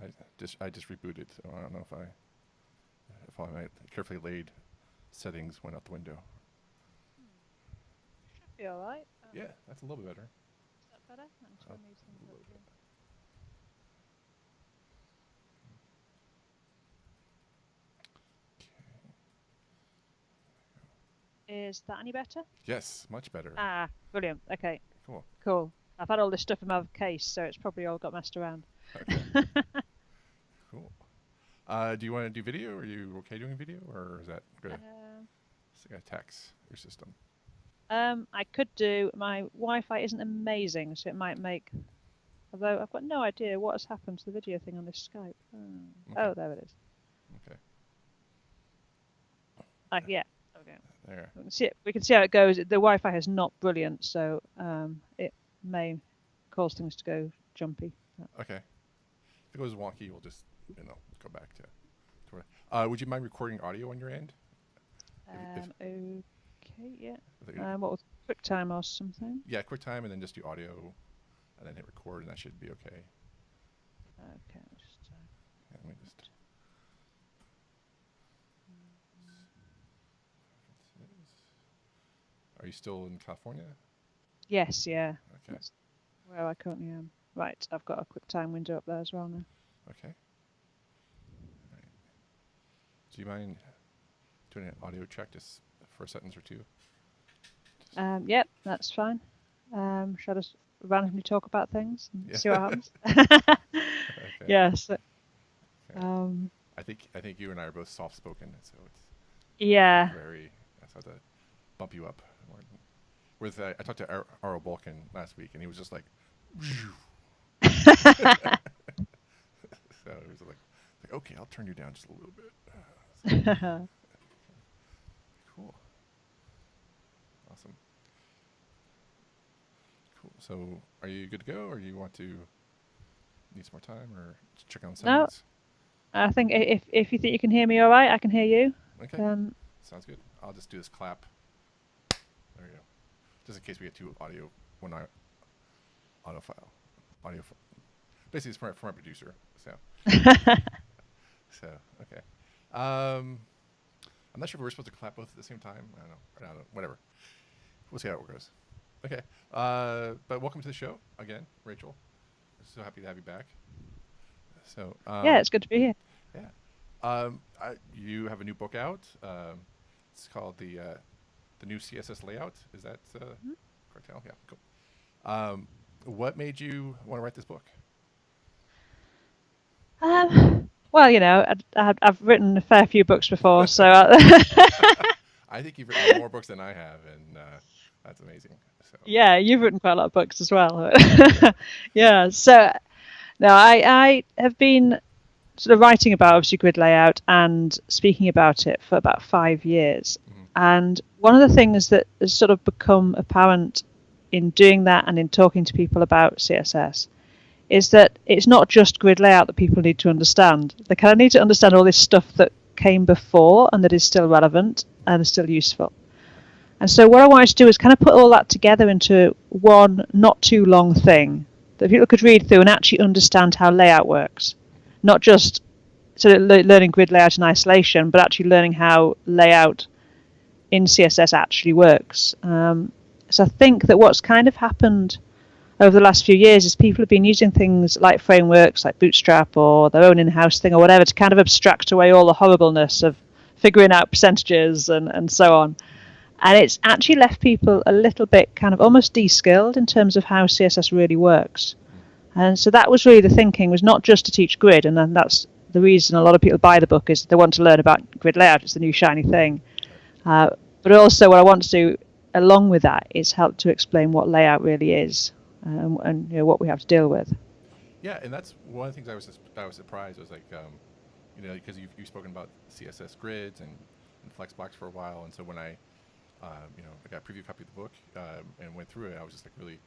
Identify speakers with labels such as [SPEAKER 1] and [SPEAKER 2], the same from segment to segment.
[SPEAKER 1] I just rebooted, so I don't know if all my carefully laid settings went out the window.
[SPEAKER 2] Should be all right.
[SPEAKER 1] Yeah, that's a little bit better.
[SPEAKER 2] Is that better? I'm just going to move things over here. Is that any better?
[SPEAKER 1] Yes, much better.
[SPEAKER 2] Ah, brilliant. Okay.
[SPEAKER 1] Cool.
[SPEAKER 2] Cool. I've had all this stuff in my case, so it's probably all got messed around.
[SPEAKER 1] Okay. Cool. Do you want to do video? Are you okay doing video, or is that good? It's going to tax your system.
[SPEAKER 2] I could do. My Wi-Fi isn't amazing, so it might make. Although I've got no idea what has happened to the video thing on this Skype.
[SPEAKER 1] Okay.
[SPEAKER 2] Oh, there it is.
[SPEAKER 1] Okay.
[SPEAKER 2] Yeah. Okay.
[SPEAKER 1] There.
[SPEAKER 2] We can see how it goes. The Wi-Fi is not brilliant, so it may cause things to go jumpy.
[SPEAKER 1] Okay. If it goes wonky, we'll just go back to. Would you mind recording audio on your end?
[SPEAKER 2] Okay. Yeah. What was QuickTime or something?
[SPEAKER 1] Yeah, QuickTime, and then just do audio, and then hit record, and that should be okay.
[SPEAKER 2] Okay.
[SPEAKER 1] Let me just. Are you still in California?
[SPEAKER 2] Yes, yeah.
[SPEAKER 1] Okay.
[SPEAKER 2] That's where I currently am. Right, I've got a QuickTime window up there as well now.
[SPEAKER 1] Okay. Right. Do you mind doing an audio check just for a sentence or two?
[SPEAKER 2] Yep, that's fine. Shall I just randomly talk about things and see what happens?
[SPEAKER 1] Okay.
[SPEAKER 2] Yes.
[SPEAKER 1] Okay. I think you and I are both soft-spoken, so it's very. That's how to bump you up. I talked to Arlo Balkan last week, and he was just like, so he was like, okay, I'll turn you down just a little bit. Cool. Awesome. Cool. So, are you good to go, or you want to need some more time, or just check on settings?
[SPEAKER 2] No, I think if you think you can hear me all right, I can hear you.
[SPEAKER 1] Okay. Sounds good. I'll just do this clap. There we go. Just in case we get one audio file. Basically, it's for my producer. So. Okay. I'm not sure if we're supposed to clap both at the same time. I don't know. Whatever. We'll see how it goes. Okay. But welcome to the show again, Rachel. So happy to have you back. So.
[SPEAKER 2] Yeah, it's good to be here.
[SPEAKER 1] Yeah. You have a new book out. It's called the new CSS layout. Is that correct? Yeah. Cool. What made you want to write this book?
[SPEAKER 2] Well, I've written a fair few books before, so.
[SPEAKER 1] I think you've written more books than I have, and that's amazing. So.
[SPEAKER 2] Yeah, you've written quite a lot of books as well. Yeah. So, no, I have been sort of writing about obviously grid layout and speaking about it for about 5 years. Mm-hmm. And one of the things that has sort of become apparent in doing that and in talking to people about CSS is that it's not just grid layout that people need to understand. They kind of need to understand all this stuff that came before and that is still relevant and is still useful. And so what I wanted to do is kind of put all that together into one not too long thing that people could read through and actually understand how layout works. Not just sort of learning grid layout in isolation, but actually learning how layout in CSS actually works. So I think that what's kind of happened over the last few years is people have been using things like frameworks like Bootstrap or their own in-house thing or whatever to kind of abstract away all the horribleness of figuring out percentages and so on. And it's actually left people a little bit kind of almost de-skilled in terms of how CSS really works. And so that was really the thinking, was not just to teach grid, and then that's the reason a lot of people buy the book is they want to learn about grid layout. It's the new shiny thing. But also what I want to do along with that is help to explain what layout really is and what we have to deal with.
[SPEAKER 1] Yeah, and that's one of the things I was surprised was like, because you've spoken about CSS grids and flex blocks for a while, and so when I got a preview copy of the book and went through it, I was just like really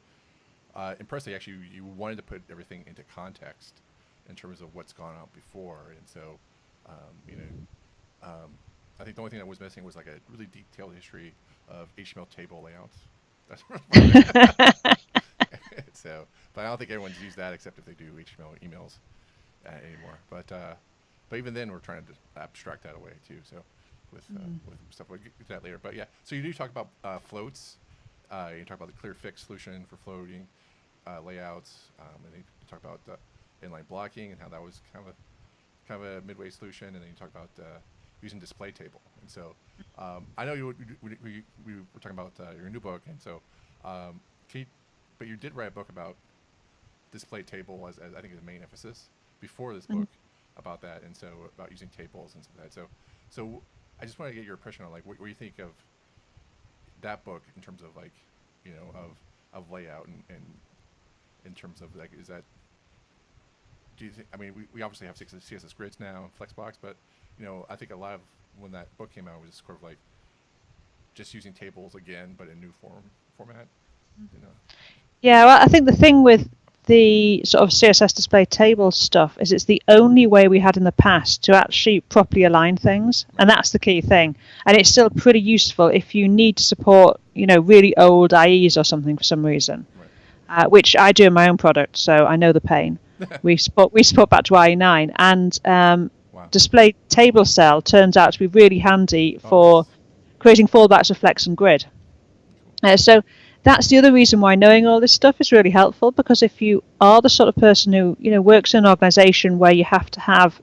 [SPEAKER 1] impressed. Actually, you wanted to put everything into context in terms of what's gone on before, and so I think the only thing that was missing was like a really detailed history of HTML table layouts. That's so, but I don't think everyone's used that except if they do HTML emails. anymore. But even then, we're trying to abstract that away too. So with stuff we'll get to that later. But yeah, so you do talk about floats. You talk about the clear fix solution for floating layouts, and then you talk about inline blocking and how that was kind of a midway solution. And then you talk about using Displaytable. And so I know we were talking about your new book, and so but you did write a book about Displaytable as I think the main emphasis before this book about that, and so about using tables and stuff like that. So I just want to get your impression on like what you think of that book in terms of like, you know, of layout and in terms of like, is that, do you think, I mean, we obviously have CSS Grids now and Flexbox, but you know, I think a lot of when that book came out was sort of like just using tables again, but in new format, you know.
[SPEAKER 2] Yeah, well, I think the thing with the sort of CSS display table stuff is it's the only way we had in the past to actually properly align things, and that's the key thing. And it's still pretty useful if you need to support, you know, really old IEs or something for some reason, which I do in my own product, so I know the pain. we support back to IE9, and Displaytablecell turns out to be really handy for creating fallbacks of Flex and Grid. So that's the other reason why knowing all this stuff is really helpful, because if you are the sort of person who, you know, works in an organization where you have to have,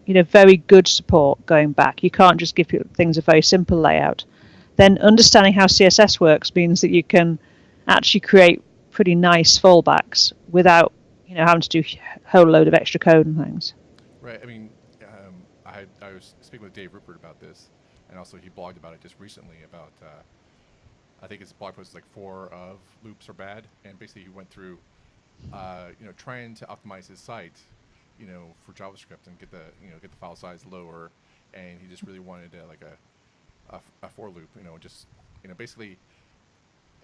[SPEAKER 2] you know, very good support going back, you can't just give things a very simple layout, then understanding how CSS works means that you can actually create pretty nice fallbacks without, you know, having to do a whole load of extra code and things.
[SPEAKER 1] Right. I mean, I was speaking with Dave Rupert about this, and also he blogged about it just recently about I think his blog post is like 4 of loops are bad, and basically he went through, you know, trying to optimize his site, you know, for JavaScript and get the file size lower, and he just really wanted like a for loop, you know, just, you know, basically,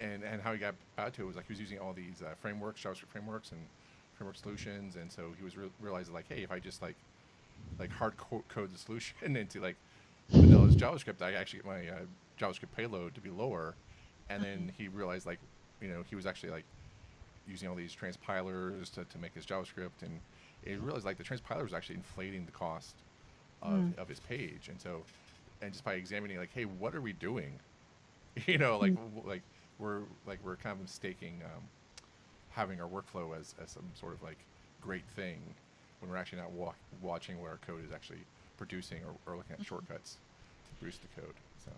[SPEAKER 1] and how he got out to it was like he was using all these frameworks, JavaScript frameworks and framework solutions, and so he was realizing like, hey, if I just like hard code the solution into like vanilla JavaScript, I actually get my JavaScript payload to be lower. And then he realized, like, you know, he was actually like using all these transpilers to make his JavaScript, and he realized like the transpiler was actually inflating the cost of his page. And so, and just by examining like, hey, what are we doing? You know, like we're kind of mistaking having our workflow as some sort of like great thing when we're actually not watching what our code is actually producing, or looking at shortcuts to boost the code. So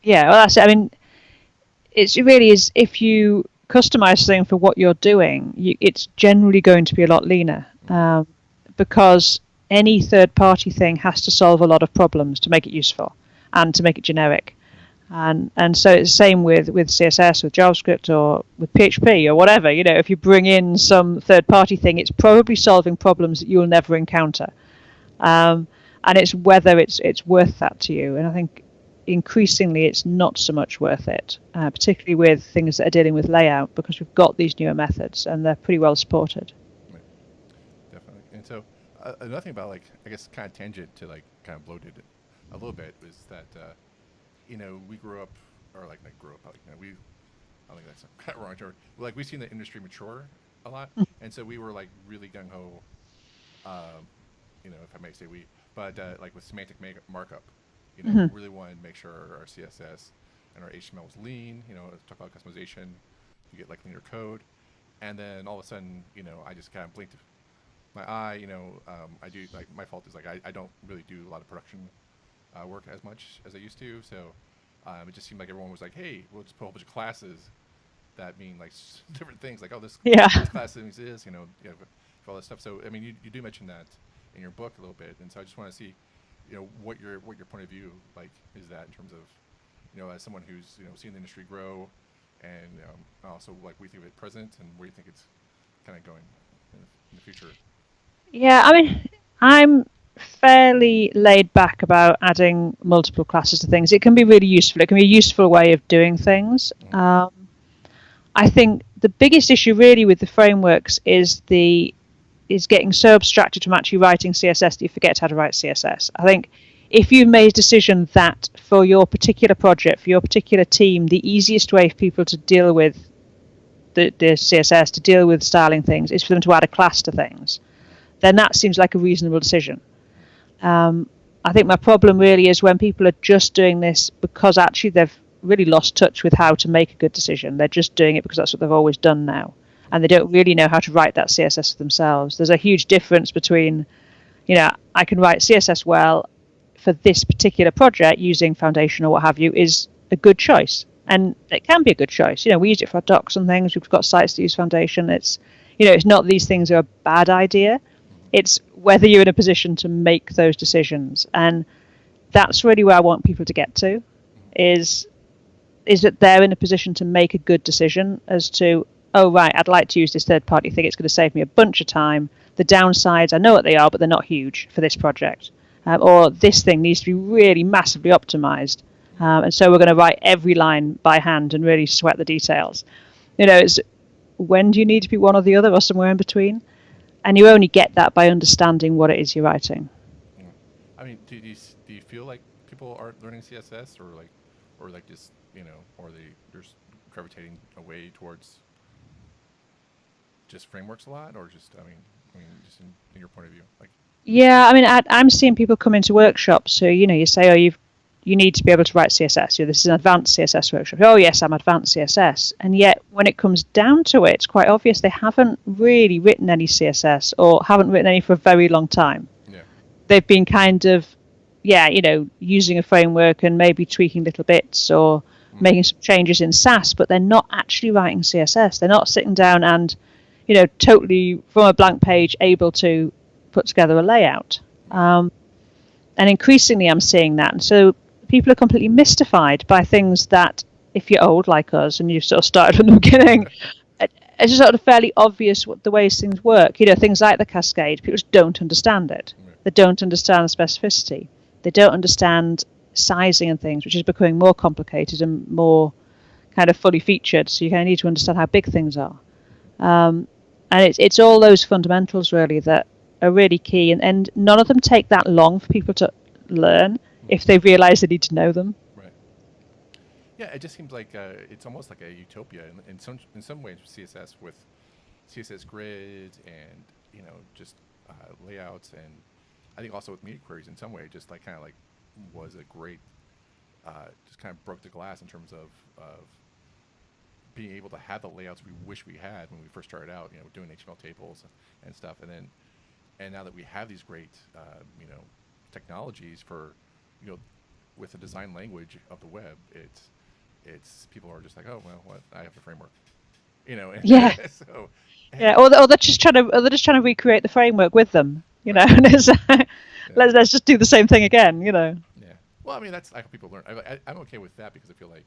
[SPEAKER 2] yeah, well, that's it. I mean, it really is, if you customize something for what you're doing, it's generally going to be a lot leaner, because any third-party thing has to solve a lot of problems to make it useful and to make it generic. And so it's the same with CSS, with JavaScript, or with PHP, or whatever. You know, if you bring in some third-party thing, it's probably solving problems that you'll never encounter. And it's whether it's worth that to you. And I think increasingly it's not so much worth it, particularly with things that are dealing with layout, because we've got these newer methods and they're pretty well supported.
[SPEAKER 1] Right. Definitely. And so another thing about, like, I guess kind of tangent to like kind of bloated it a little bit was that you know, we grew up, or like not grew up, like, you know, I think that's kind of wrong term. Like, we've seen the industry mature a lot, and so we were like really gung ho, you know, if I may say we, but like with semantic markup. You know, we really wanted to make sure our CSS and our HTML was lean. You know, talk about customization, you get like linear code, and then all of a sudden, you know, I just kind of blinked my eye. You know, I do, like, my fault is like I don't really do a lot of production work as much as I used to. So it just seemed like everyone was like, hey, we'll just put a whole bunch of classes that mean like different things. Like, oh, this class means this, you know, for all this stuff. So I mean, you do mention that in your book a little bit, and so I just want to see, you know, what your point of view like is that in terms of, you know, as someone who's, you know, seen the industry grow, and also like we think of it present, and where you think it's kind of going in the future.
[SPEAKER 2] Yeah, I mean, I'm fairly laid back about adding multiple classes to things. It can be really useful. It can be a useful way of doing things. I think the biggest issue really with the frameworks is getting so abstracted from actually writing CSS that you forget how to write CSS. I think if you've made a decision that for your particular project, for your particular team, the easiest way for people to deal with the CSS, to deal with styling things, is for them to add a class to things, then that seems like a reasonable decision. I think my problem really is when people are just doing this because actually they've really lost touch with how to make a good decision. They're just doing it because that's what they've always done now, and they don't really know how to write that CSS for themselves. There's a huge difference between, I can write CSS well for this particular project using Foundation or what have you is a good choice, and it can be a good choice. We use it for our docs and things. We've got sites that use Foundation. It's not these things are a bad idea. It's whether you're in a position to make those decisions, and that's really where I want people to get to, is that they're in a position to make a good decision as to, oh right, I'd like to use this third-party thing. It's going to save me a bunch of time. The downsides, I know what they are, but they're not huge for this project. Or this thing needs to be really massively optimized, and so we're going to write every line by hand and really sweat the details. It's when do you need to be one or the other or somewhere in between? And you only get that by understanding what it is you're writing.
[SPEAKER 1] Yeah. I mean, do you feel like people aren't learning CSS, or just or they're just gravitating away towards just frameworks a lot, or just just in your point of view, like?
[SPEAKER 2] Yeah, I mean, I'm seeing people come into workshops. So you say, oh, you need to be able to write CSS. This is an advanced CSS workshop. Oh yes, I'm advanced CSS. And yet when it comes down to it, it's quite obvious they haven't really written any CSS, or haven't written any for a very long time.
[SPEAKER 1] Yeah.
[SPEAKER 2] They've been kind of, using a framework and maybe tweaking little bits or making some changes in Sass, but they're not actually writing CSS. They're not sitting down and, totally from a blank page able to put together a layout. And increasingly I'm seeing that. And so people are completely mystified by things that, if you're old like us and you've sort of started from the beginning, it's just sort of fairly obvious what the ways things work. Things like the cascade, people just don't understand it. They don't understand the specificity. They don't understand sizing and things, which is becoming more complicated and more kind of fully featured. So you kind of need to understand how big things are. And it's all those fundamentals really that are really key, and none of them take that long for people to learn if they realize they need to know them.
[SPEAKER 1] Right. Yeah, it just seems like it's almost like a utopia in some ways with CSS, with CSS grids and just layouts, and I think also with media queries in some way, just like kind of like was a great just kind of broke the glass in terms of being able to have the layouts we wish we had when we first started out, doing HTML tables and stuff, and now that we have these great technologies for with the design language of the web, it's people are just like, oh well, what, I have a framework,
[SPEAKER 2] Yeah.
[SPEAKER 1] So
[SPEAKER 2] or they're just trying to recreate the framework with them, and it's let's just do the same thing again,
[SPEAKER 1] Yeah. Well, I mean, that's I hope people learn. I'm okay with that because I feel like,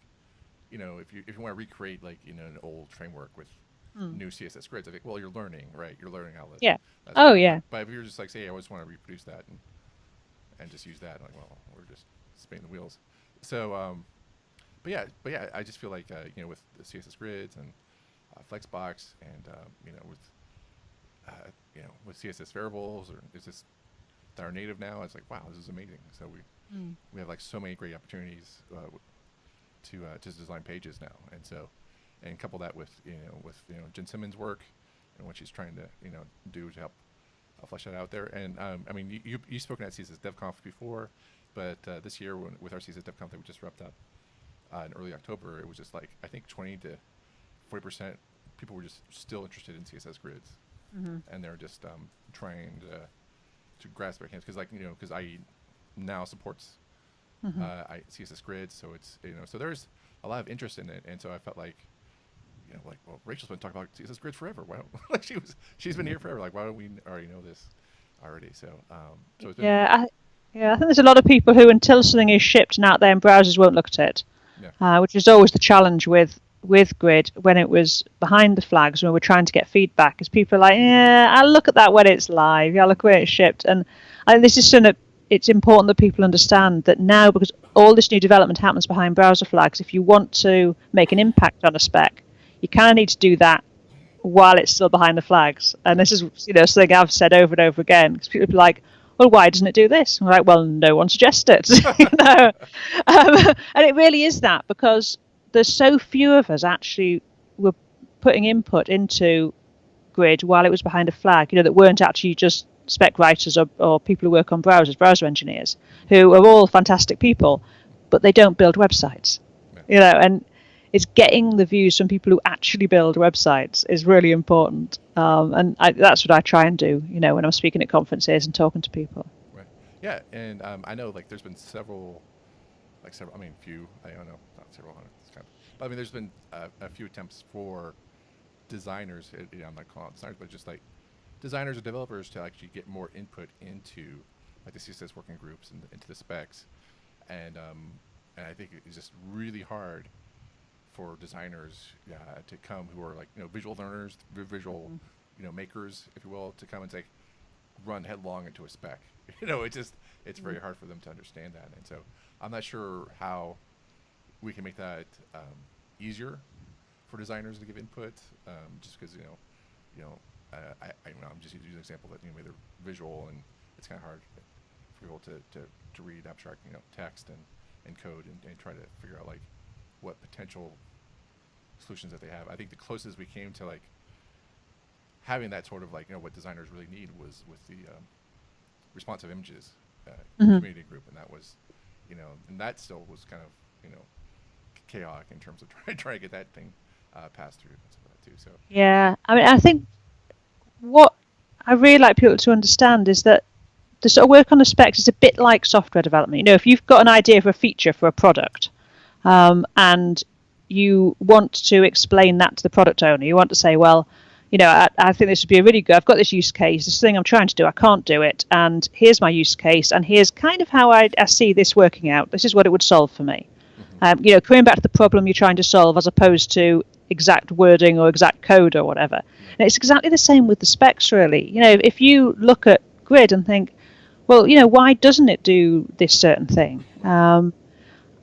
[SPEAKER 1] if you want to recreate an old framework with new CSS grids, I think, well, you're learning, right? You're learning how to.
[SPEAKER 2] Yeah. Oh yeah.
[SPEAKER 1] But if you're just like, say, hey, I just want to reproduce that and just use that, like, well, we're just spinning the wheels. So, but yeah, I just feel like with the CSS grids and Flexbox and with CSS variables, or is this that are native now? It's like, wow, this is amazing. So we have like so many great opportunities to design pages now, and couple that with Jen Simmons' work and what she's trying to do to help flesh that out there. And I mean, you've spoken at CSS DevConf before, but this year with our CSS DevConf that we just wrapped up in early October, it was just like I think 20 to 40% people were just still interested in CSS grids, and they're just trying to grasp their hands because IE now supports CSS grids, so it's so there's a lot of interest in it, and so I felt like well, Rachel's been talking about CSS grids forever. Why don't like she's been here forever. Like, why don't we already know this already? So so it's been,
[SPEAKER 2] I think there's a lot of people who, until something is shipped and out there in browsers, won't look at it. Yeah. Which is always the challenge with Grid when it was behind the flags when we're trying to get feedback, is people are like, yeah, I'll look at that when it's live. Yeah, I'll look when it's shipped. And I think this is something that it's important that people understand that now, because all this new development happens behind browser flags. If you want to make an impact on a spec, you kind of need to do that while it's still behind the flags. And this is something I've said over and over again, because people are like, well, why doesn't it do this? And we're like, well, no one suggested it. And it really is that, because there's so few of us actually were putting input into Grid while it was behind a flag, that weren't actually just spec writers or people who work on browsers, browser engineers, who are all fantastic people, but they don't build websites. And it's getting the views from people who actually build websites is really important. And that's what I try and do, when I'm speaking at conferences and talking to people.
[SPEAKER 1] Right. Yeah, and I know there's been several, few. I don't know, not several hundred. But there's been a few attempts for designers. I'm not calling it designers, but just designers or developers to actually get more input into the CSS working groups and into the specs, and I think it's just really hard for designers to come who are visual learners, visual makers, if you will, to come and run headlong into a spec. It's very hard for them to understand that, and so I'm not sure how we can make that easier for designers to give input, just because I'm just using an example that they're visual and it's kind of hard for people to read abstract text and code and try to figure out what potential solutions that they have. I think the closest we came to having that sort of what designers really need was with the responsive images community group, and that was and that still was kind of chaotic in terms of trying to get that thing passed through and stuff like that too. So
[SPEAKER 2] yeah, I think what I really like people to understand is that the sort of work on the specs is a bit like software development. If you've got an idea for a feature for a product, and you want to explain that to the product owner, you want to say, well, I think this would be a really good, I've got this use case, this thing I'm trying to do, I can't do it, and here's my use case, and here's kind of how I see this working out. This is what it would solve for me. Coming back to the problem you're trying to solve as opposed to exact wording or exact code or whatever. And it's exactly the same with the specs, really. If you look at Grid and think, well, why doesn't it do this certain thing?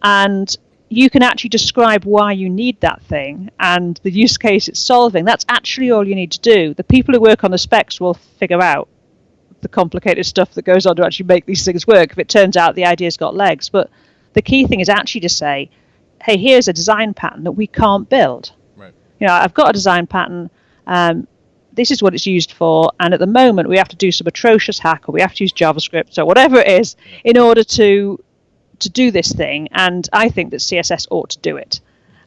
[SPEAKER 2] And you can actually describe why you need that thing and the use case it's solving. That's actually all you need to do. The people who work on the specs will figure out the complicated stuff that goes on to actually make these things work if it turns out the idea's got legs. But the key thing is actually to say, hey, here's a design pattern that we can't build.
[SPEAKER 1] Right.
[SPEAKER 2] I've got a design pattern. This is what it's used for. And at the moment, we have to do some atrocious hack, or we have to use JavaScript or whatever it is in order to do this thing. And I think that CSS ought to do it.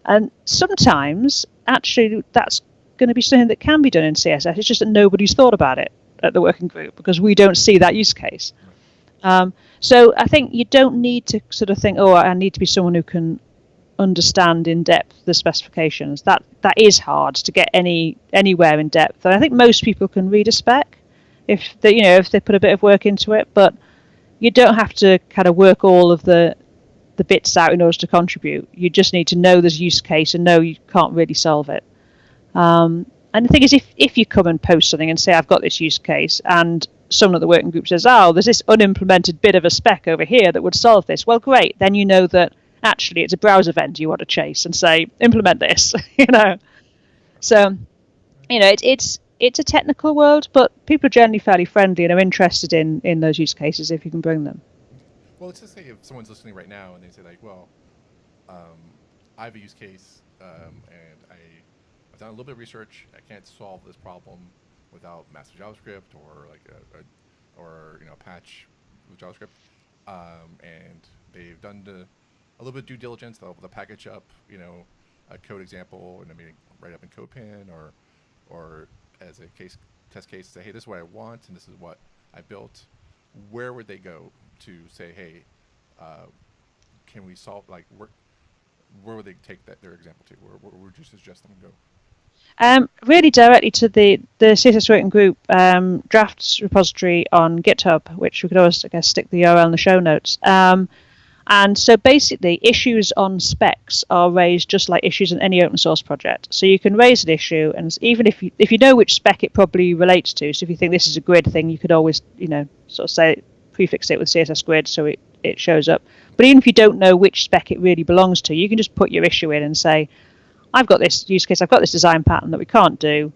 [SPEAKER 2] And sometimes, actually, that's going to be something that can be done in CSS. It's just that nobody's thought about it at the working group because we don't see that use case. So I think you don't need to sort of think, I need to be someone who can understand in depth the specifications. That is hard to get anywhere in depth. And I think most people can read a spec if they put a bit of work into it, but you don't have to kind of work all of the bits out in order to contribute. You just need to know there's a use case and know you can't really solve it. And the thing is, if you come and post something and say, I've got this use case, and someone at the working group says, there's this unimplemented bit of a spec over here that would solve this. Well, great. Then you know that actually it's a browser vendor you want to chase and say, implement this, So, it's a technical world, but people are generally fairly friendly and are interested in those use cases if you can bring them.
[SPEAKER 1] Well, let's just say if someone's listening right now and they say I have a use case and I've done a little bit of research. I can't solve this problem without massive JavaScript or a patch with JavaScript, and they've done a little bit of due diligence. They'll package up a code example and maybe write up in CodePen or as a test case, say, hey, this is what I want and this is what I built. Where would they go to say, hey, can we solve where would they take their example to? Where would you suggest them go?
[SPEAKER 2] Really directly to the CSS working group drafts repository on GitHub, which we could always, I guess, stick the URL in the show notes. And so basically, issues on specs are raised just like issues in any open source project. So you can raise an issue, and even if you know which spec it probably relates to, so if you think this is a grid thing, you could always sort of say prefix it with CSS Grid so it shows up. But even if you don't know which spec it really belongs to, you can just put your issue in and say, I've got this use case, I've got this design pattern that we can't do.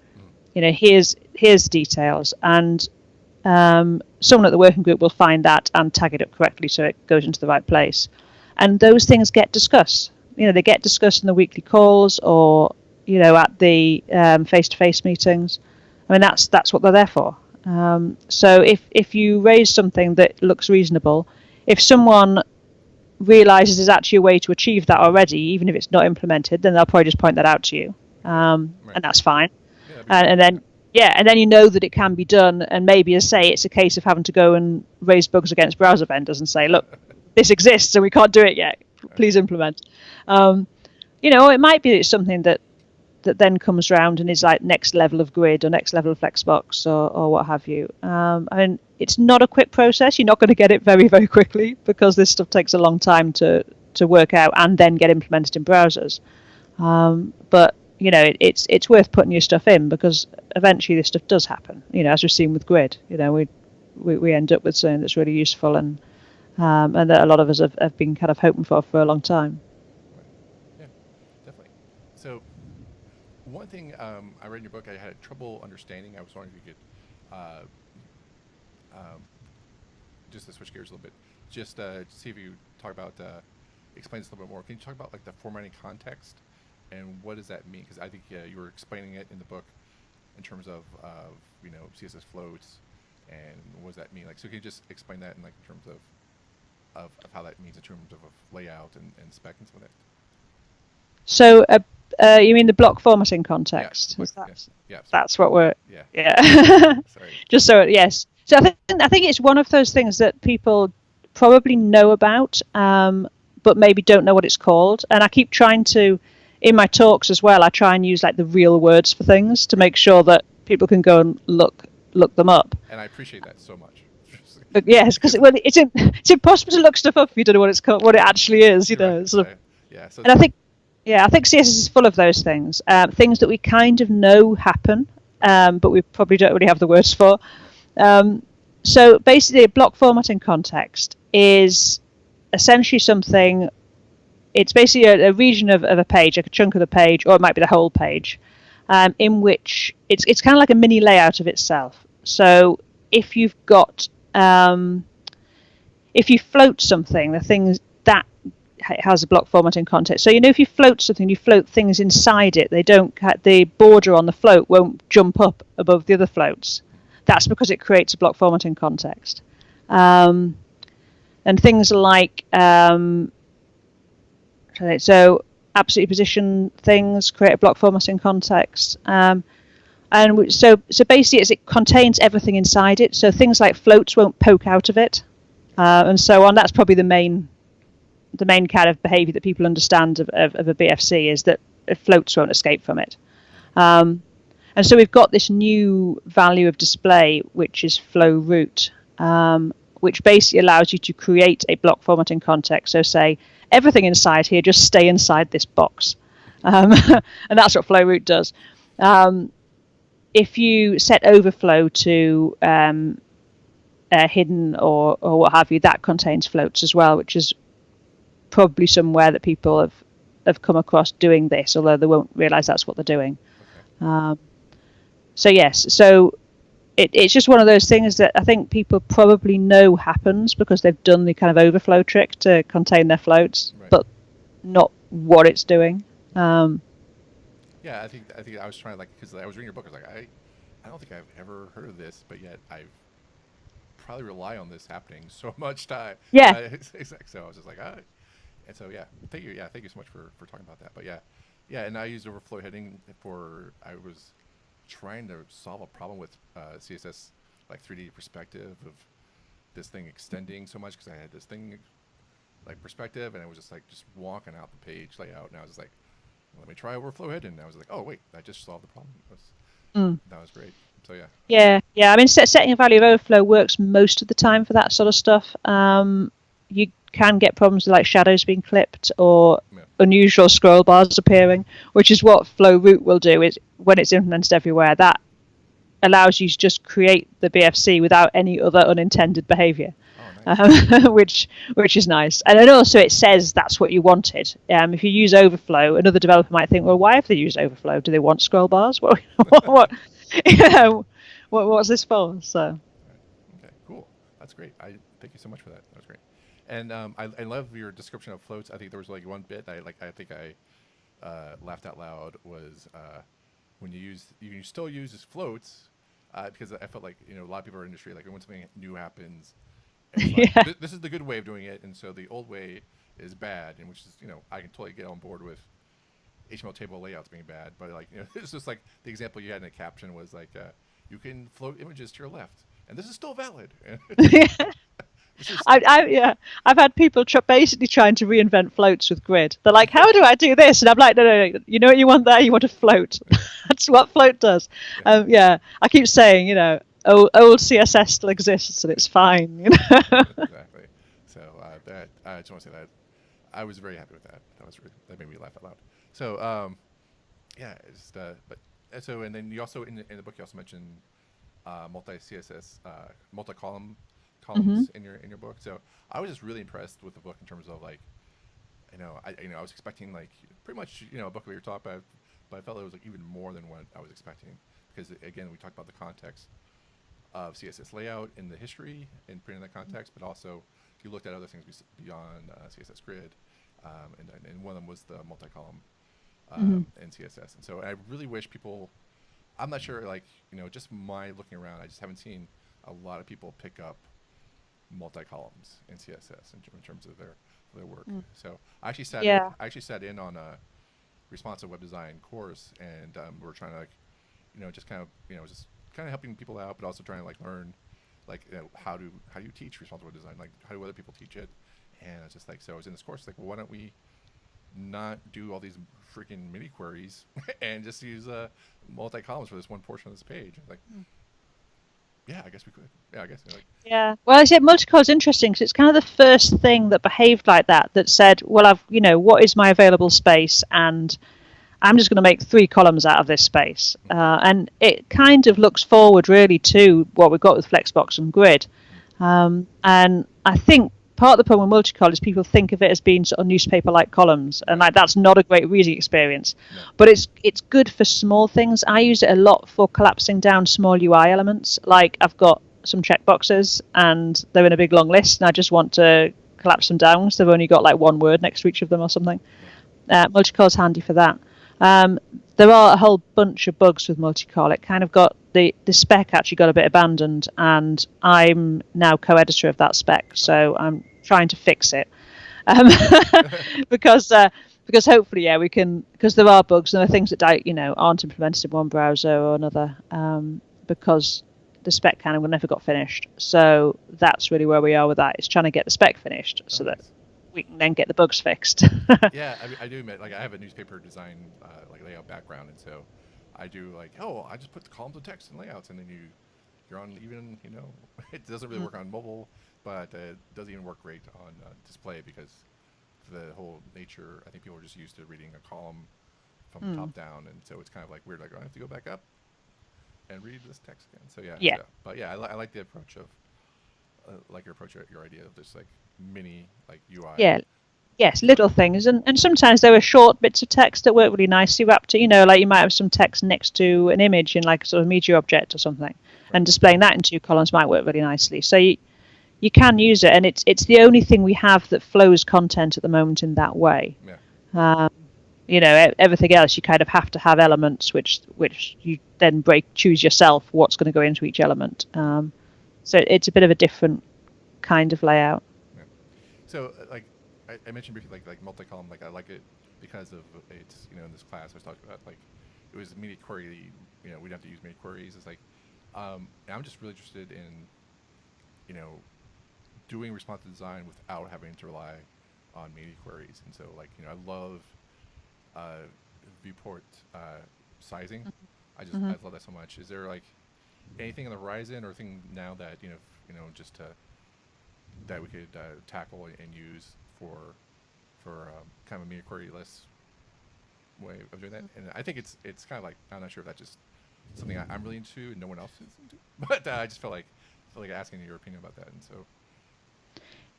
[SPEAKER 2] Here's the details, and someone at the working group will find that and tag it up correctly so it goes into the right place. And those things get discussed. They get discussed in the weekly calls or at the face-to-face meetings. I mean, that's what they're there for. So if you raise something that looks reasonable, if someone realizes there's actually a way to achieve that already, even if it's not implemented, then they'll probably just point that out to you, and that's fine.
[SPEAKER 1] Yeah, that'd be
[SPEAKER 2] And
[SPEAKER 1] great.
[SPEAKER 2] then and then you know that it can be done, and maybe, as I say, it's a case of having to go and raise bugs against browser vendors and say, look, this exists and we can't do it yet. Please implement. It might be that it's something that then comes around and is like next level of grid or next level of Flexbox or what have you. I mean, it's not a quick process. You're not going to get it very, very quickly because this stuff takes a long time to work out and then get implemented in browsers. But it's worth putting your stuff in because eventually this stuff does happen. As we've seen with Grid, we end up with something that's really useful and that a lot of us have been kind of hoping for a long time.
[SPEAKER 1] Yeah, definitely. So one thing I read in your book I had trouble understanding. I was wondering if you could just to switch gears a little bit, just see if you talk about explain this a little bit more. Can you talk about like the formatting context and what does that mean? Because I think you were explaining it in the book in terms of CSS floats and what does that mean? Like, so can you just explain that in like in terms of how that means in terms of layout and spec and some of that?
[SPEAKER 2] So you mean the block formatting context?
[SPEAKER 1] Yeah.
[SPEAKER 2] That's what we're.
[SPEAKER 1] Yeah. Sorry.
[SPEAKER 2] Just so yes. So I think it's one of those things that people probably know about, but maybe don't know what it's called. And I keep trying to, in my talks as well, I try and use like the real words for things to make sure that people can go and look them up.
[SPEAKER 1] And I appreciate that so much.
[SPEAKER 2] But yes, because it's impossible to look stuff up if you don't know what it's called, what it actually is.
[SPEAKER 1] Right.
[SPEAKER 2] Sort of.
[SPEAKER 1] Yeah. So
[SPEAKER 2] and I think CSS is full of those things, things that we kind of know happen, but we probably don't really have the words for. So basically, a block formatting context is essentially something. It's basically a region of a page, like a chunk of the page, or it might be the whole page, in which it's kind of like a mini layout of itself. So if you've got if you float something, the things that has a block formatting context. So if you float something, you float things inside it. They don't. The border on the float won't jump up above the other floats. That's because it creates a block formatting context. And things like so absolutely position things create a block formatting context. And so basically, it contains everything inside it. So things like floats won't poke out of it, and so on. That's probably the main kind of behavior that people understand of a BFC is that floats won't escape from it. And so we've got this new value of display, which is flow root, which basically allows you to create a block formatting context. So say everything inside here, just stay inside this box. And that's what flow root does. If you set overflow to hidden or what have you, that contains floats as well, which is probably somewhere that people have come across doing this, although they won't realize that's what they're doing.
[SPEAKER 1] Okay.
[SPEAKER 2] So yes, so it's just one of those things that I think people probably know happens because they've done the kind of overflow trick to contain their floats,
[SPEAKER 1] Right.
[SPEAKER 2] but not what it's doing.
[SPEAKER 1] Yeah, I think I was trying because I was reading your book. I was like, I don't think I've ever heard of this, but yet I've probably rely on this happening so much time.
[SPEAKER 2] Yeah.
[SPEAKER 1] So I was just like, and so yeah, thank you. Yeah, thank you so much for talking about that. But yeah, and I used overflow heading I was trying to solve a problem with CSS like 3D perspective of this thing extending so much because I had this thing like perspective and it was just walking out the page layout, and I was just like, let me try overflow hidden. And I was like, oh wait, I just solved the problem. That was great. So yeah.
[SPEAKER 2] I mean, setting a value of overflow works most of the time for that sort of stuff. You can get problems with like shadows being clipped or unusual scroll bars appearing, which is what flow root will do. Is when it's implemented everywhere, that allows you to just create the BFC without any other unintended behavior.
[SPEAKER 1] Oh, nice.
[SPEAKER 2] which is nice. And then also it says that's what you wanted. If you use overflow, another developer might think, well, why have they used overflow? Do they want scroll bars? What what's this for? So
[SPEAKER 1] okay, cool. That's great. I thank you so much for that. That was great. And I love your description of floats. I think there was like one bit I think I laughed out loud was when you still use floats, because I felt like a lot of people in our industry, like when something new happens, it's like
[SPEAKER 2] Yeah.
[SPEAKER 1] this is the good way of doing it, and so the old way is bad, and which is I can totally get on board with HTML table layouts being bad, but like it's just like the example you had in the caption was like you can float images to your left, and this is still valid. This is
[SPEAKER 2] Yeah, I've had people basically trying to reinvent floats with grid. They're like, "How do I do this?" And I'm like, "No. You know what you want there? You want a float. That's what float does."
[SPEAKER 1] yeah,
[SPEAKER 2] Yeah, I keep saying, old CSS still exists and it's fine.
[SPEAKER 1] exactly. So that I just want to say that I was very happy with that. That made me laugh out loud. So yeah, it's but so and then you also in the book you also mentioned multi CSS multi-column columns in your book. So I was just really impressed with the book in terms of like I was expecting like pretty much a book of your talk, but I felt it was like even more than what I was expecting because again we talked about the context of CSS layout in the history and putting in that context, but also you looked at other things beyond CSS Grid, and one of them was the multi-column in CSS. And so I really wish people, I'm not sure, like just my looking around, I just haven't seen a lot of people pick up multi-columns in CSS in terms of their work. So I actually sat in on a responsive web design course, and we're trying to like just kind of just kind of helping people out, but also trying to like learn like how do you teach responsive web design, like how do other people teach it. And it's just like, so I was in this course like, well, why don't we not do all these freaking mini queries and just use multi-columns for this one portion of this page. Like yeah, I guess we could. Yeah, I guess. Like,
[SPEAKER 2] Yeah. Well, I said multicolor is interesting because it's kind of the first thing that behaved like that. That said, well, what is my available space, and I'm just going to make 3 columns out of this space. And it kind of looks forward really to what we've got with Flexbox and Grid. And I think part of the problem with multicolor is people think of it as being sort of newspaper-like columns, and like that's not a great reading experience.
[SPEAKER 1] no.
[SPEAKER 2] But it's good for small things. I use it a lot for collapsing down small UI elements. Like I've got some checkboxes, and they're in a big long list, and I just want to collapse them down, so they've only got like one word next to each of them or something. Multicolor is handy for that. There are a whole bunch of bugs with multicolor. It kind of got the spec actually got a bit abandoned, and I'm now co-editor of that spec, so I'm trying to fix it because hopefully we can, because there are bugs and there are things that aren't implemented in one browser or another because the spec kind of never got finished. So that's really where we are with that. It's trying to get the spec finished so that we can then get the bugs fixed.
[SPEAKER 1] Yeah, I do admit, like I have a newspaper design like layout background, and so I do like, I just put the columns of text and layouts, and then you're on even it doesn't really work on mobile, but it doesn't even work great on display because the whole nature. I think people are just used to reading a column from top down, and so it's kind of like weird. Like I have to go back up and read this text again. So yeah. So, but yeah, I like the approach of like your idea of this like mini like UI.
[SPEAKER 2] Yeah. Yes, little things, and sometimes there are short bits of text that work really nicely wrapped to, like you might have some text next to an image in like a sort of media object or something, and displaying that in 2 columns might work really nicely. So you can use it, and it's the only thing we have that flows content at the moment in that way.
[SPEAKER 1] Yeah.
[SPEAKER 2] Everything else you kind of have to have elements which you then choose yourself what's going to go into each element. So it's a bit of a different kind of layout.
[SPEAKER 1] Yeah. So like I mentioned briefly like multi-column, like I like it because of it's in this class I was talking about like it was mini query, we'd have to use mini queries. It's like I'm just really interested in doing responsive design without having to rely on mini queries. And so like I love viewport sizing. I love that so much. Is there like anything on the horizon or thing now that just that we could tackle and use for kind of a mini query-less way of doing that? And I think it's kind of like, I'm not sure if that's just something I'm really into and no one else is into, but I just felt like asking your opinion about that. And so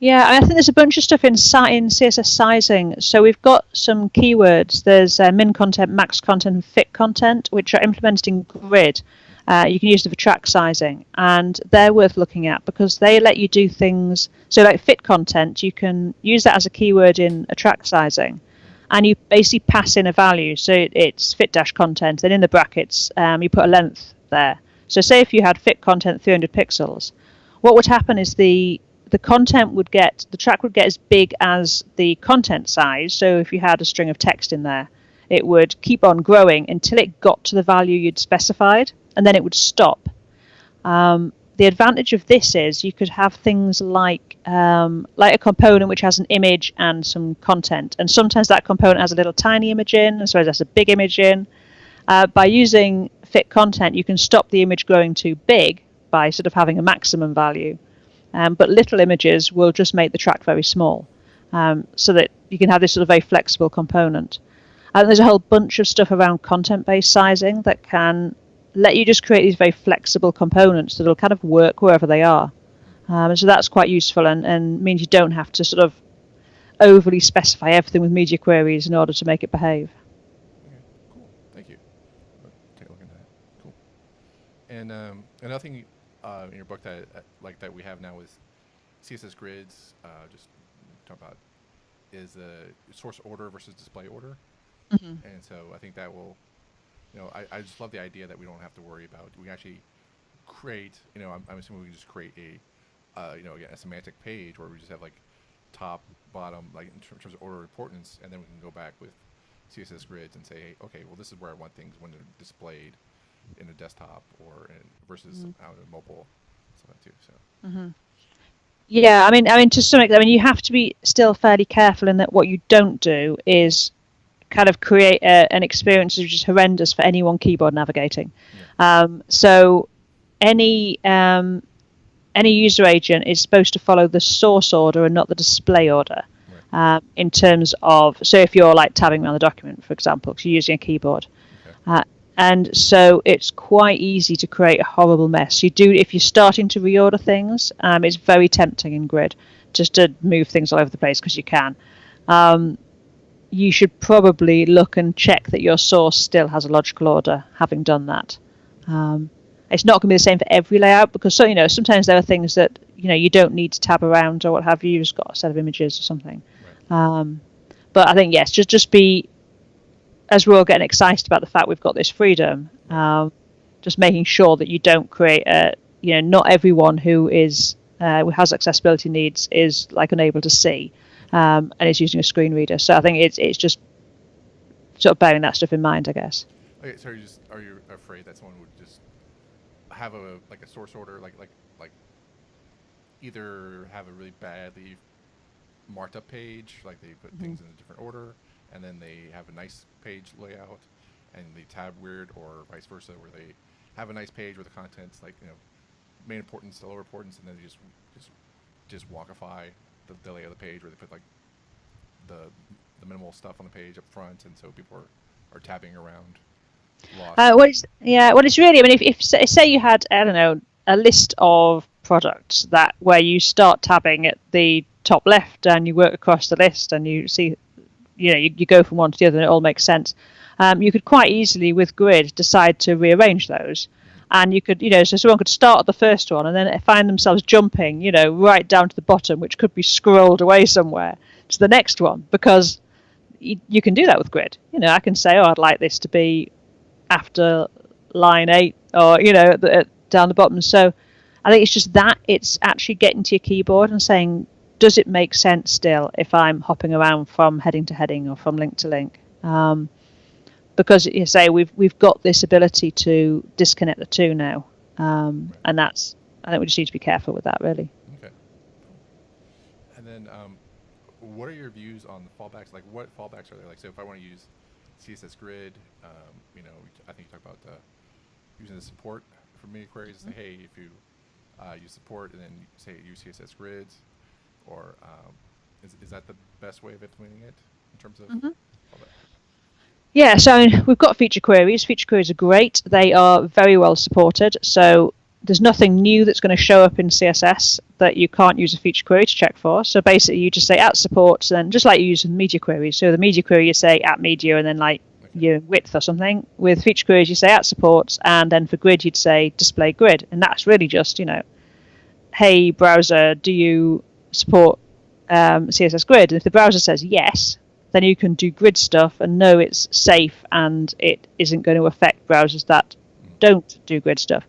[SPEAKER 2] yeah, I think there's a bunch of stuff in CSS sizing. So we've got some keywords. There's min content, max content, and fit content, which are implemented in Grid. You can use them for track sizing, and they're worth looking at because they let you do things. So like fit content, you can use that as a keyword in a track sizing, and you basically pass in a value. So it's fit-content, then in the brackets you put a length there. So say if you had fit content 300 pixels, what would happen is the track would get as big as the content size. So if you had a string of text in there, it would keep on growing until it got to the value you'd specified, and then it would stop. The advantage of this is you could have things like a component which has an image and some content, and sometimes that component has a little tiny image in, and sometimes has a big image in. By using fit content, you can stop the image growing too big by sort of having a maximum value, but little images will just make the track very small, so that you can have this sort of very flexible component. And there's a whole bunch of stuff around content-based sizing that can let you just create these very flexible components that'll kind of work wherever they are. So that's quite useful and means you don't have to sort of overly specify everything with media queries in order to make it behave.
[SPEAKER 1] Okay, cool. Thank you. Take a look at that. Cool. And another thing in your book that we have now with CSS Grids, just talk about, is source order versus display order.
[SPEAKER 2] Mm-hmm.
[SPEAKER 1] And so I think that will, I just love the idea that we don't have to worry about. We can actually create, I'm assuming we can just create again, a semantic page where we just have like top, bottom, like in terms of order of importance, and then we can go back with CSS Grids and say, hey, okay, well, this is where I want things when they're displayed in a desktop or versus out in mobile, stuff like that too. So.
[SPEAKER 2] Mm-hmm. Yeah, I mean, to some extent, you have to be still fairly careful in that what you don't do is kind of create an experience which is horrendous for anyone keyboard navigating. Yeah. So any user agent is supposed to follow the source order and not the display order. Right. In terms of, so if you're like tabbing around the document, for example, because you're using a keyboard. Okay. And so it's quite easy to create a horrible mess. If you're starting to reorder things, it's very tempting in Grid just to move things all over the place because you can. You should probably look and check that your source still has a logical order, having done that. It's not going to be the same for every layout because sometimes there are things that you don't need to tab around or what have you. You've just got a set of images or something. Right. But I think yes, just be, as we're all getting excited about the fact we've got this freedom, just making sure that you don't create not everyone who has accessibility needs is like unable to see. And is using a screen reader. So I think it's just sort of bearing that stuff in mind, I guess.
[SPEAKER 1] Okay, so are you afraid that someone would just have a source order, like either have a really badly marked up page, like they put things in a different order, and then they have a nice page layout, and they tab weird, or vice versa, where they have a nice page where the content's like main importance to lower importance, and then they just walkify the layout of the page where they put like the minimal stuff on the page up front, and so people are tabbing around.
[SPEAKER 2] It's really, I mean, if say you had, I don't know, a list of products where you start tabbing at the top left and you work across the list and you see, you go from one to the other and it all makes sense. You could quite easily with Grid decide to rearrange those. And you could, so someone could start at the first one and then find themselves jumping, right down to the bottom, which could be scrolled away somewhere to the next one, because you can do that with Grid. I can say, I'd like this to be after line 8 or, down the bottom. So I think it's just that it's actually getting to your keyboard and saying, does it make sense still if I'm hopping around from heading to heading or from link to link? Because you say we've got this ability to disconnect the two now, and I think we just need to be careful with that, really. Okay.
[SPEAKER 1] And then, what are your views on the fallbacks? Like, what fallbacks are there? Like, so if I want to use CSS Grid, I think you talk about using the support for media queries. Say, hey, if you use support and then say use CSS Grids, or is that the best way of implementing it in terms of fallback?
[SPEAKER 2] Yeah, so we've got feature queries. Feature queries are great. They are very well supported. So there's nothing new that's going to show up in CSS that you can't use a feature query to check for. So basically you just say @supports, and just like you use media queries. So the media query you say @media and then like your width or something. With feature queries you say @supports, and then for grid you'd say display grid. And that's really just, hey browser, do you support CSS Grid? And if the browser says yes, then you can do grid stuff and know it's safe and it isn't going to affect browsers that don't do grid stuff.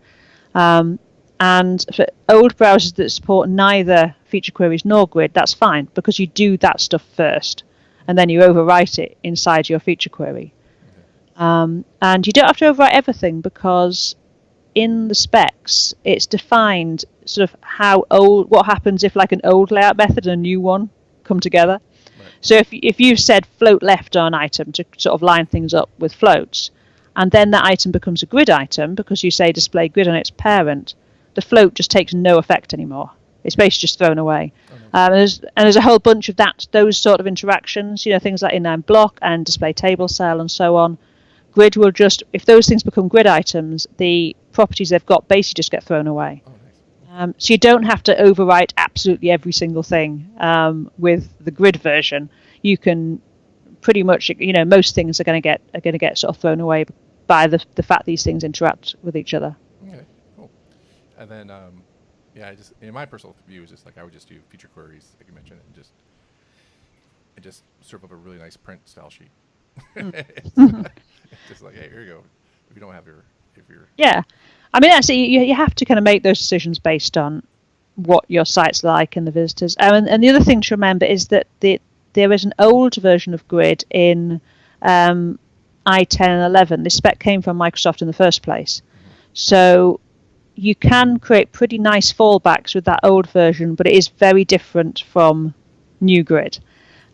[SPEAKER 2] And for old browsers that support neither feature queries nor grid, that's fine, because you do that stuff first, and then you overwrite it inside your feature query. And you don't have to overwrite everything, because in the specs it's defined sort of what happens if like an old layout method and a new one come together.
[SPEAKER 1] Right.
[SPEAKER 2] So if you've said float left on an item to sort of line things up with floats, and then that item becomes a grid item because you say display grid on its parent, the float just takes no effect anymore. It's basically just thrown away.
[SPEAKER 1] Oh, nice.
[SPEAKER 2] And there's a whole bunch of those sort of interactions, things like inline block and Displaytablecell and so on. Grid will just, if those things become grid items, the properties they've got basically just get thrown away.
[SPEAKER 1] Oh, nice.
[SPEAKER 2] So you don't have to overwrite absolutely every single thing with the grid version. You can pretty much, most things are going to get sort of thrown away by the fact these things interact with each other.
[SPEAKER 1] Okay, cool. And then, I just, in my personal view, is just like I would just do feature queries, like you mentioned, and just serve up a really nice print style sheet. Just like, hey, here you go. If you don't have
[SPEAKER 2] Yeah, I mean, actually, you have to kind of make those decisions based on what your site's like and the visitors. And the other thing to remember is that there is an old version of Grid in i10 and 11. This spec came from Microsoft in the first place. So you can create pretty nice fallbacks with that old version, but it is very different from new Grid.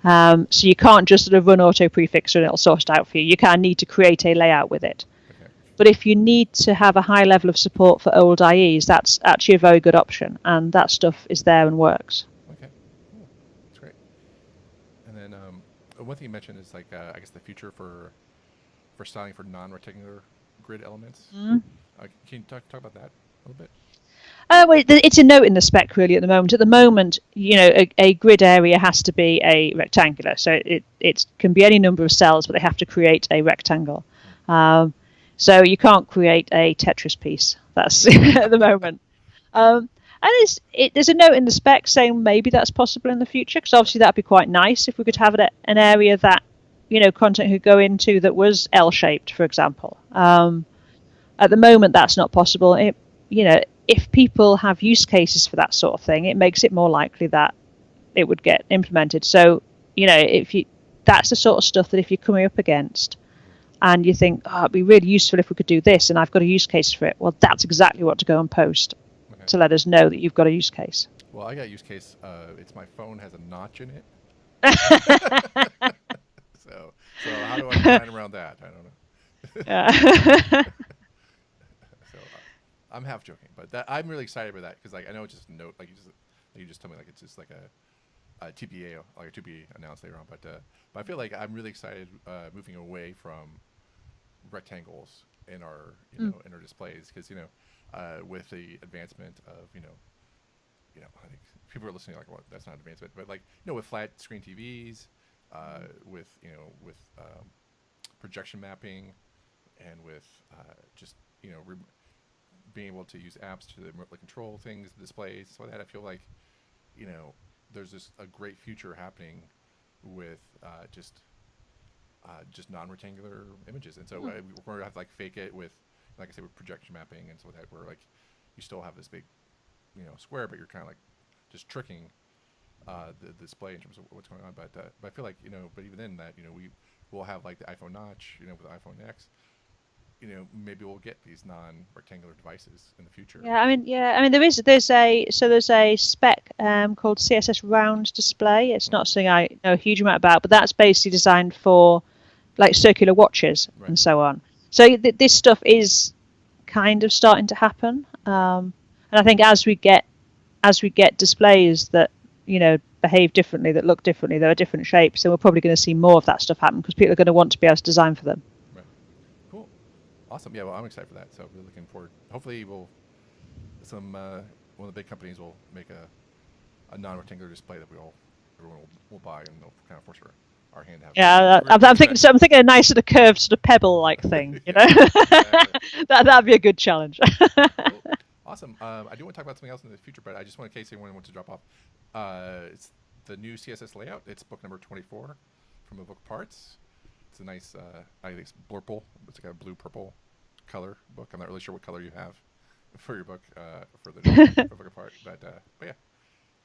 [SPEAKER 2] So you can't just sort of run auto prefix and it'll sort it out for you. You kind of need to create a layout with it.
[SPEAKER 1] Okay.
[SPEAKER 2] But if you need to have a high level of support for old IEs, that's actually a very good option, and that stuff is there and works.
[SPEAKER 1] Okay, cool. That's great. And then one thing you mentioned is like I guess the future for styling for non-rectangular grid elements.
[SPEAKER 2] Mm.
[SPEAKER 1] Can you talk about that a little bit?
[SPEAKER 2] Well, it's a note in the spec really at the moment. At the moment, a grid area has to be a rectangular, so it can be any number of cells, but they have to create a rectangle. So you can't create a Tetris piece. That's at the moment. And there's a note in the spec saying maybe that's possible in the future, because obviously that'd be quite nice if we could have an area that content could go into that was L-shaped, for example. At the moment, that's not possible. If people have use cases for that sort of thing, it makes it more likely that it would get implemented. So, that's the sort of stuff that if you're coming up against and you think, it'd be really useful if we could do this, and I've got a use case for it, well, that's exactly what to go and post to let us know that you've got a use case.
[SPEAKER 1] Well, I got a use case. It's my phone has a notch in it. So how do I design around that? I don't know.
[SPEAKER 2] Yeah.
[SPEAKER 1] So I'm half joking, but I'm really excited about that because like I know it's just a note, like you just told me like it's just like a TBA, like a to be announced later on. But I feel like I'm really excited moving away from rectangles in our in our displays because with the advancement of I think people are listening like, well, that's not advancement, but like with flat screen TVs, with projection mapping, and with just being able to use apps to remotely control things, displays, so that I feel like there's just a great future happening with just non-rectangular images, and so we're going to have to like fake it with, like I said, with projection mapping and so that where like you still have this big square, but you're kind of like just tricking the display in terms of what's going on. But I feel like but even then that we will have like the iPhone notch, with the iPhone X. Maybe we'll get these non-rectangular devices in the future.
[SPEAKER 2] Yeah, I mean, there's a spec called CSS round display. It's not something I know a huge amount about, but that's basically designed for like circular watches and so on. So this stuff is kind of starting to happen, and I think as we get displays that behave differently, that look differently, there are different shapes, and we're probably going to see more of that stuff happen because people are going to want to be able to design for them.
[SPEAKER 1] Right. Cool. Awesome. Yeah. Well, I'm excited for that. So we're looking forward. Hopefully, one of the big companies will make a non-rectangular display that everyone will buy, and they'll kind of force our hand to have.
[SPEAKER 2] Yeah, I'm thinking a nice sort of curved sort of pebble-like thing.
[SPEAKER 1] Exactly.
[SPEAKER 2] That'd be a good challenge.
[SPEAKER 1] Cool. Awesome. I do want to talk about something else in the future, but I just want, in case anyone wants to drop off, it's the new CSS layout. It's book number 24 from a book Parts. It's a nice, I think it's blurple. It's like a blue-purple color book. I'm not really sure what color you have. for your book, for the new book apart. But yeah,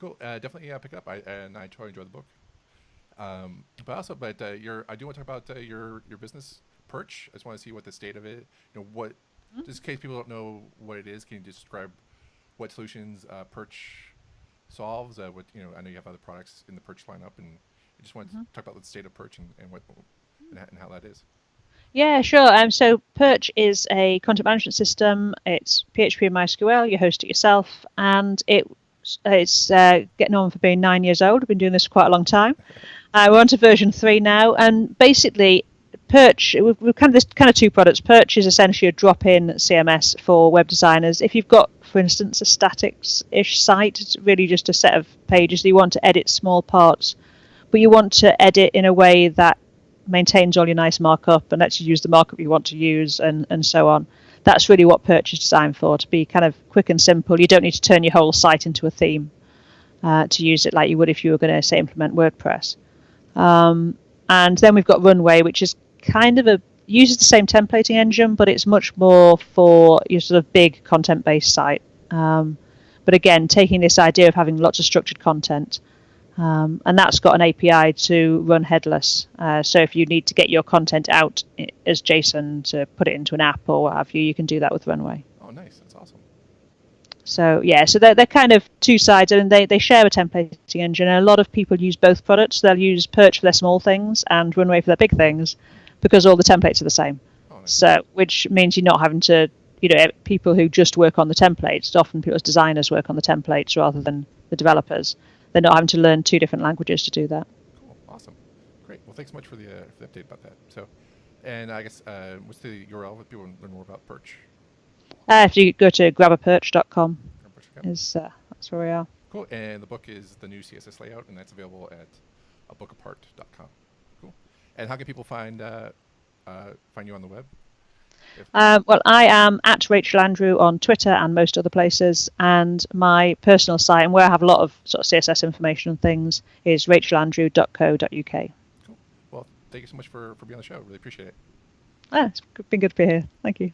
[SPEAKER 1] cool. Definitely pick it up. I totally enjoy the book. I do want to talk about your business Perch. I just want to see what the state of it. What, just in case people don't know what it is. Can you describe what solutions Perch solves? What I know you have other products in the Perch lineup, and I just want to talk about the state of Perch and what and how that is.
[SPEAKER 2] Yeah, sure. So Perch is a content management system. It's PHP and MySQL. You host it yourself, and it's getting on for being 9 years old. We've been doing this for quite a long time. We're on to version 3 now, and basically, Perch, we've kind of two products. Perch is essentially a drop-in CMS for web designers. If you've got, for instance, a static-ish site, it's really just a set of pages that you want to edit small parts, but you want to edit in a way that maintains all your nice markup and lets you use the markup you want to use, and so on. That's really what Perch is designed for, to be kind of quick and simple. You don't need to turn your whole site into a theme to use it like you would if you were going to, say, implement WordPress. And then we've got Runway, which is kind of uses the same templating engine, but it's much more for your sort of big content-based site. But again, taking this idea of having lots of structured content, and that's got an API to run headless. So if you need to get your content out as JSON to put it into an app or what have you, you can do that with Runway.
[SPEAKER 1] Oh, nice. That's awesome.
[SPEAKER 2] So yeah, so they're kind of two sides, and they share a templating engine. And a lot of people use both products. They'll use Perch for their small things and Runway for their big things, because all the templates are the same. Oh, nice. So which means you're not having to, people who just work on the templates. Often people as designers work on the templates rather than the developers. They're not having to learn 2 different languages to do that.
[SPEAKER 1] Cool, awesome, great. Well, thanks so much for the update about that. So, and I guess what's the URL if people want to learn more about Perch?
[SPEAKER 2] If you go to grabaperch.com, that's where we are.
[SPEAKER 1] Cool. And the book is The New CSS Layout, and that's available at abookapart.com. Cool. And how can people find you on the web?
[SPEAKER 2] Well, I am at Rachel Andrew on Twitter and most other places, and my personal site, and where I have a lot of sort of CSS information and things, is rachelandrew.co.uk.
[SPEAKER 1] Cool. Well, thank you so much for being on the show. Really appreciate it.
[SPEAKER 2] It's been good to be here. Thank you.